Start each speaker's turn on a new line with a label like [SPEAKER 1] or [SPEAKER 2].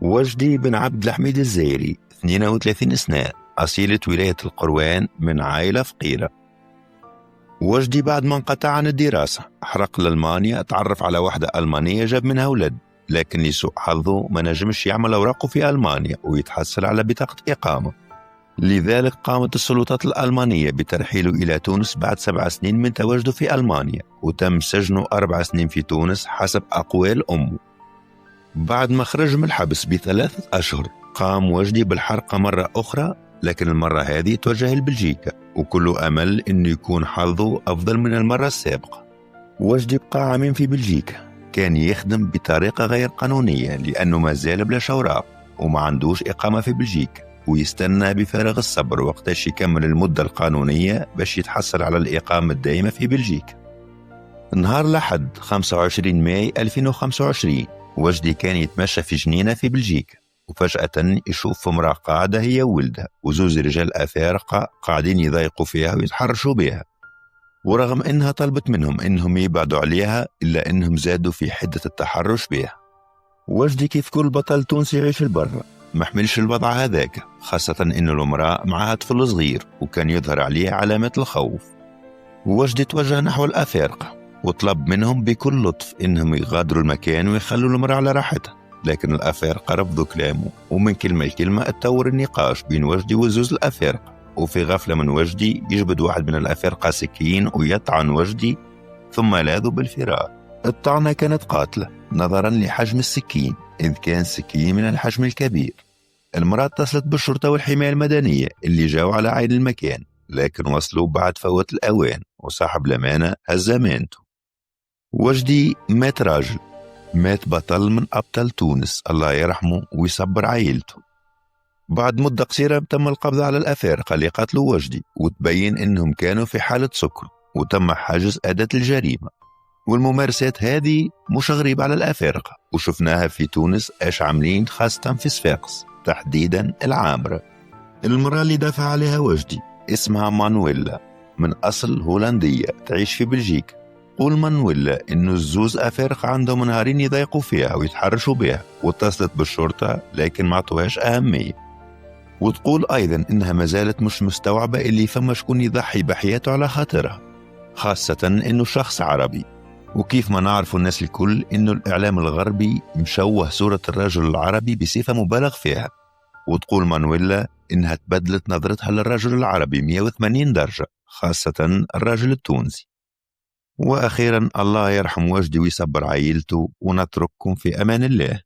[SPEAKER 1] وجدي بن عبد الحميد الزيري 32 سنة، أصيلة ولاية القروان من عائلة فقيرة. وجدي بعد ما انقطع عن الدراسة حرق لألمانيا، تعرف على واحدة ألمانية جاب منها أولاد، لكن لسوء حظه ما نجمش يعمل أوراقه في ألمانيا ويتحصل على بطاقة إقامة. لذلك قامت السلطات الألمانية بترحيله إلى تونس بعد 7 سنين من تواجده في ألمانيا، وتم سجنه 4 سنين في تونس حسب أقوال أمه. بعد ما خرج من الحبس ب3 أشهر قام وجدي بالحرقة مرة أخرى، لكن المرة هذه توجه لبلجيكا، وكل أمل أنه يكون حظه أفضل من المرة السابقة. وجدي بقى عامين في بلجيكا، كان يخدم بطريقة غير قانونية لأنه ما زال بلا أوراق وما عندوش إقامة في بلجيكا، ويستنى بفارغ الصبر وقتاش يكمل المدة القانونية باش يتحصل على الإقامة الدائمة في بلجيكا. نهار الأحد 25 ماي 2025 وجدي كان يتمشى في جنينة في بلجيكا، وفجأة يشوف امرأة قاعدة هي وولدها وزوز رجال أفارقة قاعدين يضايقوا فيها ويتحرشوا بها، ورغم إنها طلبت منهم إنهم يبعدوا عليها إلا إنهم زادوا في حدة التحرش بها. وجدي كيف كل بطل تونسي يعيش البرة محملش الوضع هذاك، خاصة إنه المرأة معها طفل صغير وكان يظهر عليه علامات الخوف. وجدي توجه نحو الأفارقة وطلب منهم بكل لطف إنهم يغادروا المكان ويخلوا المرأة على راحتها، لكن الأفارقة رفضوا كلامه، ومن كلمة لكلمة اتطور النقاش بين وجدي وزوز الأفارقة. وفي غفلة من وجدي يجبد واحد من الأفارقة سكين ويطعن وجدي ثم لاذوا بالفرار. الطعنة كانت قاتلة نظرا لحجم السكين، إذ كان سكين من الحجم الكبير. المرأة اتصلت بالشرطة والحماية المدنية اللي جاوا على عين المكان، لكن وصلوا بعد فوات الأوان وصاحب الأمانة هز أمانته. وجدي مات راجل، مات بطل من أبطال تونس، الله يرحمه ويصبر عائلته. بعد مدة قصيرة تم القبض على الأفارقة اللي قتلوا وجدي، وتبين إنهم كانوا في حالة سكر، وتم حجز أداة الجريمة. والممارسات هذه مش غريبة على الأفارقة، وشفناها في تونس إيش عاملين، خاصة في صفاقس تحديدا العامرة. المرأة اللي دافع عليها وجدي اسمها مانويلا، من أصل هولندية تعيش في بلجيكا. قول مانويلا إنه الزوز أفارقة عندهم نهارين يضايقوا فيها ويتحرشوا بها، واتصلت بالشرطة لكن ما عطوهاش أهمية. وتقول أيضا إنها ما زالت مش مستوعبة اللي فما شكون يضحي بحياته على خاطرها، خاصة إنه شخص عربي. وكيف ما نعرف الناس الكل إنه الإعلام الغربي مشوه صورة الرجل العربي بصفة مبالغ فيها. وتقول مانويلا إنها تبدلت نظرتها للرجل العربي 180 درجة، خاصة الرجل التونسي. وأخيرا الله يرحم وجدي ويصبر عائلته، ونترككم في أمان الله.